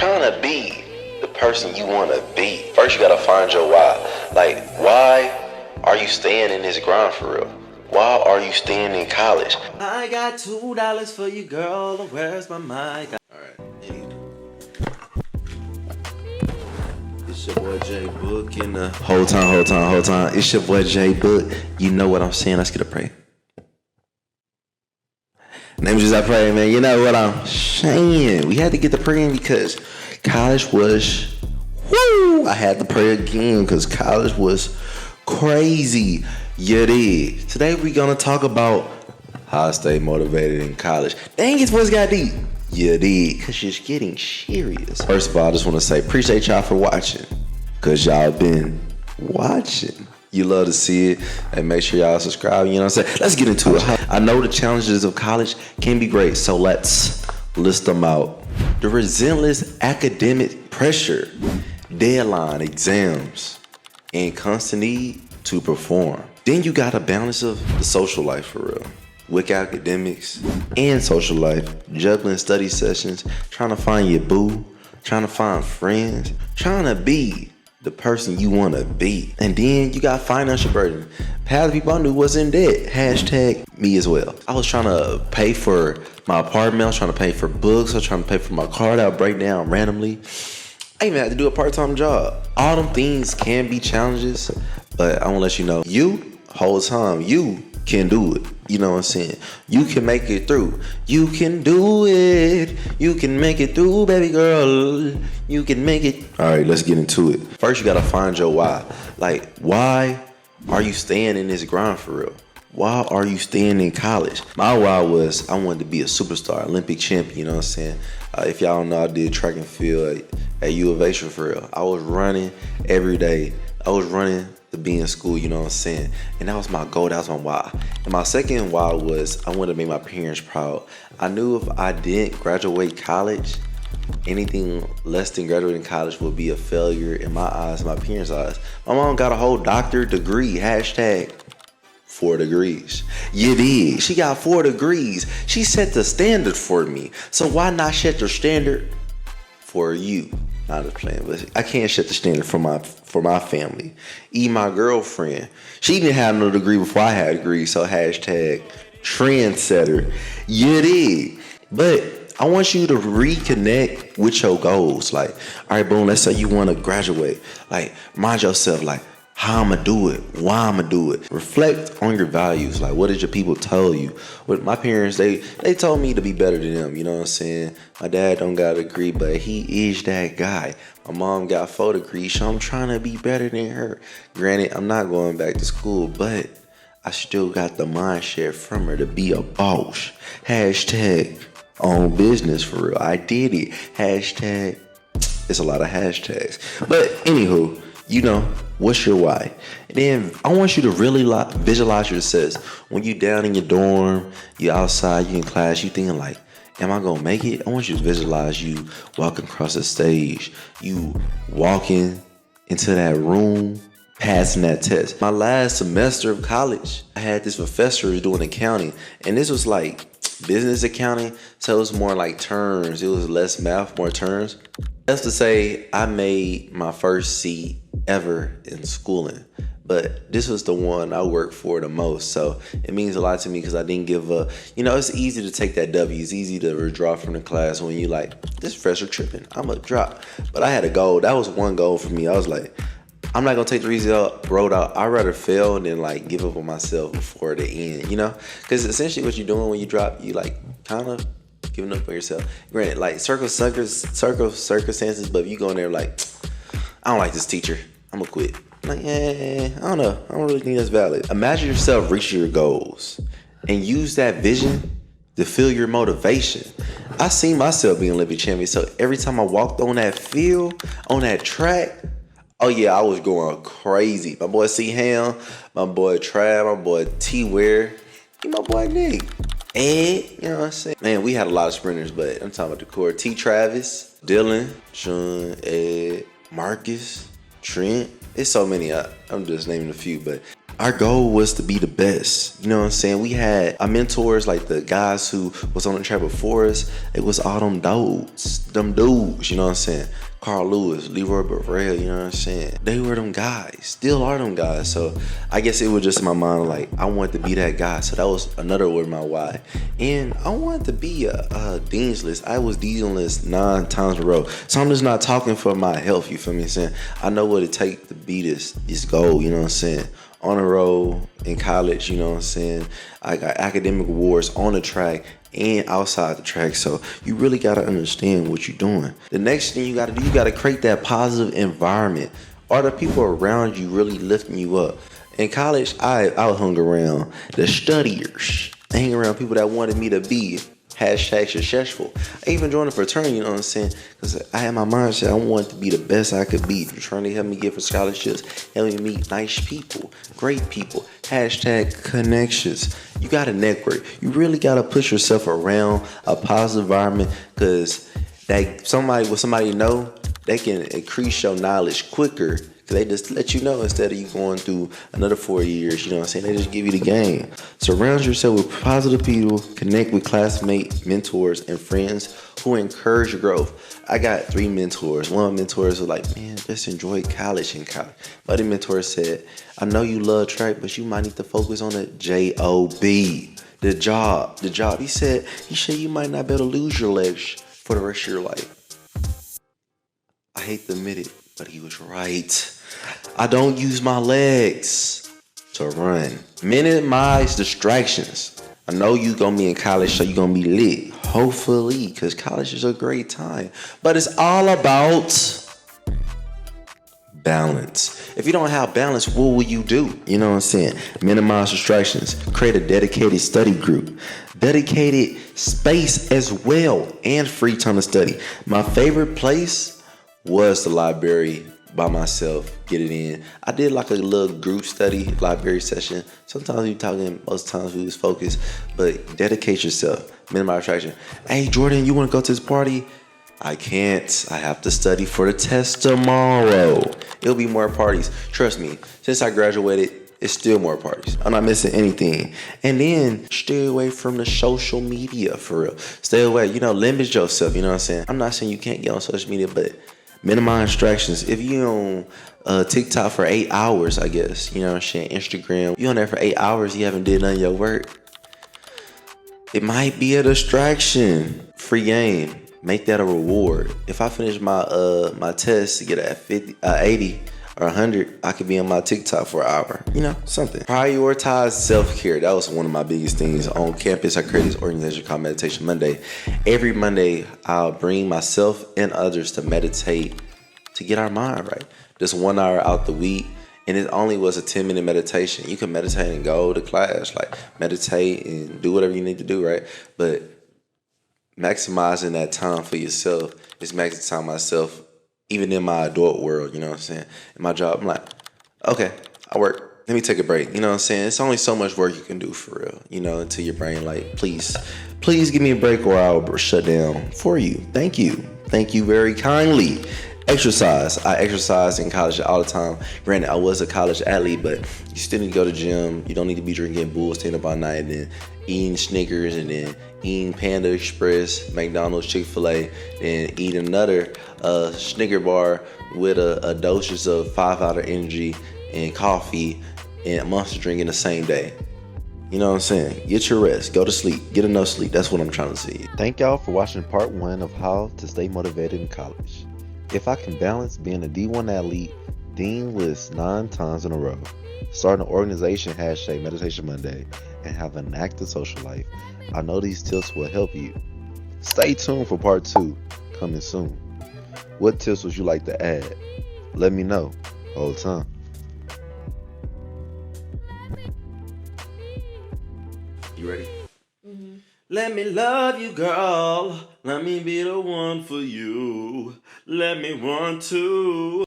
trying to be the person you want to be. First, you got to find your why. Like, why are you staying in this grind for real? Why are you staying in college? I got $2 for you, girl. Where's my mic? Alright, it's your boy Jay Book in the Hold time. It's your boy Jay Book. You know what I'm saying? Let's get a pray. Name just I pray, man. You know what I'm saying? We had to get the praying because college was I had to pray again because college was crazy. You did. Today we gonna talk about how I stay motivated in college. Dang, it's what's got deep. You did, cause you're getting serious. First of all, I just wanna say appreciate y'all for watching. Cause y'all been watching. You love to see it, and make sure y'all subscribe, you know what I'm saying? Let's get into it. I know the challenges of college can be great, so let's list them out. The relentless academic pressure, deadline, exams, and constant need to perform. Then you got a balance of the social life for real. With academics and social life, juggling study sessions, trying to find your boo, trying to find friends, trying to be the person you want to be. And then you got financial burden. Half the people I knew was in debt. Hashtag me as well. I was trying to pay for my apartment. I was trying to pay for books. I was trying to pay for my car that would break down randomly. I even had to do a part-time job. All them things can be challenges, but I want to let you know, you, whole time, you can do it. You know what I'm saying? You can make it through. You can do it. You can make it through, baby girl. You can make it. All right, let's get into it. First, you got to find your why. Like, why are you staying in this grind for real? Why are you staying in college? My why was I wanted to be a superstar, Olympic champion, you know what I'm saying? If y'all don't know, I did track and field at U of H for real. I was running every day. I was running to be in school, you know what I'm saying? And that was my goal, that was my why. And my second why was I wanted to make my parents proud. I knew if I didn't graduate college, anything less than graduating college would be a failure in my eyes, my parents' eyes. My mom got a whole doctorate degree, hashtag 4 degrees. You did. She got 4 degrees. She set the standard for me. So why not set the standard for you? Not a plan, but I can't set the standard for my family. Even my girlfriend, she didn't have no degree before I had a degree, so hashtag trendsetter. You did. But I want you to reconnect with your goals. Like, all right, boom, let's say you want to graduate. Like, remind yourself, like, how I'm gonna do it, why I'm gonna do it. Reflect on your values. Like, what did your people tell you? With my parents, they told me to be better than them, you know what I'm saying? My dad don't got a degree, but he is that guy. My mom got 4 degrees, so I'm trying to be better than her. Granted, I'm not going back to school, but I still got the mindset from her to be a boss. Hashtag own business for real. I did it. Hashtag, it's a lot of hashtags. But anywho, you know, what's your why? And then I want you to really visualize your success. When you down in your dorm, you outside, you in class, you thinking like, am I gonna make it? I want you to visualize you walking across the stage, you walking into that room, passing that test. My last semester of college, I had this professor who was doing accounting, and this was like business accounting, so it was more like terms. It was less math, more terms. That's to say, I made my first C ever in schooling, but this was the one I worked for the most, so it means a lot to me because I didn't give up. You know, it's easy to take that W. It's easy to withdraw from the class when you like, this professor tripping, I'm gonna drop. But I had a goal. That was one goal for me. I was like, I'm not gonna take the road out. I'd rather fail than like give up on myself before the end, you know? Because essentially what you're doing when you drop, you like kind of giving up on yourself. Granted, like circle circumstances, but if you go in there like, I don't like this teacher, I'm gonna quit. I'm like, I don't know. I don't really think that's valid. Imagine yourself reaching your goals and use that vision to feel your motivation. I seen myself being Olympic champion, so every time I walked on that field, on that track, oh yeah, I was going crazy. My boy C Ham, my boy Trav, my boy T Ware, my boy Nick, Ed, you know what I'm saying? Man, we had a lot of sprinters, but I'm talking about the core. T Travis, Dylan, Sean, Ed, Marcus, Trent. It's so many. I'm just naming a few, but our goal was to be the best. You know what I'm saying? We had our mentors, like the guys who was on the track before us. It was all them dudes, you know what I'm saying? Carl Lewis, Leroy Burrell, you know what I'm saying? They were them guys, still are them guys. So I guess it was just in my mind, like, I wanted to be that guy. So that was another word, my why. And I wanted to be a Dean's List. I was Dean's List 9 times in a row. So I'm just not talking for my health, you feel me? I'm saying, I know what it takes to be this goal, you know what I'm saying? On a roll in college, you know what I'm saying? I got academic awards on the track and outside the track. So you really got to understand what you're doing. The next thing you got to do, you got to create that positive environment. Are the people around you really lifting you up? In college, I hung around the studiers. I hang around people that wanted me to be #successful. I even joined a fraternity, you know what I'm saying? Because I had my mindset, I wanted to be the best I could be. Fraternity helped me get for scholarships, helped me meet nice people, great people, #connections. You got to network. You really got to push yourself around a positive environment, because that somebody you know, they can increase your knowledge quicker. Cause they just let you know instead of you going through another 4 years, you know what I'm saying? They just give you the game. Surround yourself with positive people, connect with classmates, mentors, and friends who encourage your growth. I got 3 mentors. One of my mentors was like, man, just enjoy college in college. My other mentor said, I know you love track, but you might need to focus on the job, the job. He said you might not be able to lose your legs for the rest of your life. I hate to admit it, but he was right. I don't use my legs to run. Minimize distractions. I know you gonna be in college, so you gonna be lit. Hopefully, because college is a great time. But it's all about balance. If you don't have balance, what will you do? You know what I'm saying? Minimize distractions. Create a dedicated study group. Dedicated space as well, and free time to study. My favorite place was the library by myself, get it in. I did like a little group study library session. Sometimes we talking, most times we was focused, but dedicate yourself, minimize distraction. Hey Jordan, you wanna go to this party? I can't. I have to study for the test tomorrow. It'll be more parties. Trust me, since I graduated, it's still more parties. I'm not missing anything. And then stay away from the social media, for real. Stay away, limit yourself, you know what I'm saying? I'm not saying you can't get on social media, but minimize distractions. If you on TikTok for 8 hours, I guess, you know what I'm saying, Instagram, you on there for 8 hours, you haven't did none of your work, it might be a distraction. Free game. Make that a reward. If I finish my test to get a 80 or 100, I could be on my TikTok for an hour. Something. Prioritize self-care. That was one of my biggest things on campus. I created this organization called Meditation Monday. Every Monday, I'll bring myself and others to meditate to get our mind right. Just 1 hour out the week. And it only was a 10-minute meditation. You can meditate and go to class, like meditate and do whatever you need to do, right? But maximizing that time for yourself is maximizing myself, even in my adult world, you know what I'm saying? In my job, I'm like, okay, I work. Let me take a break. You know what I'm saying? It's only so much work you can do for real, until your brain like, please give me a break or I'll shut down for you. Thank you. Thank you very kindly. Exercise. I exercise in college all the time. Granted, I was a college athlete, but you still need to go to the gym. You don't need to be drinking Bulls, staying up all night, and then eating Snickers, and then eating Panda Express, McDonald's, Chick-fil-A, and eating another Snicker bar with a dosage of 5 Hour Energy and coffee and a Monster drink in the same day. You know what I'm saying? Get your rest. Go to sleep. Get enough sleep. That's what I'm trying to see. Thank y'all for watching part 1 of how to stay motivated in college. If I can balance being a D1 athlete, Dean List 9 times in a row, starting an organization #Meditation Monday, and have an active social life, I know these tips will help you. Stay tuned for part 2, coming soon. What tips would you like to add? Let me know. Whole time. You ready? Mm-hmm. Let me love you, girl. Let me be the one for you. Let me want to.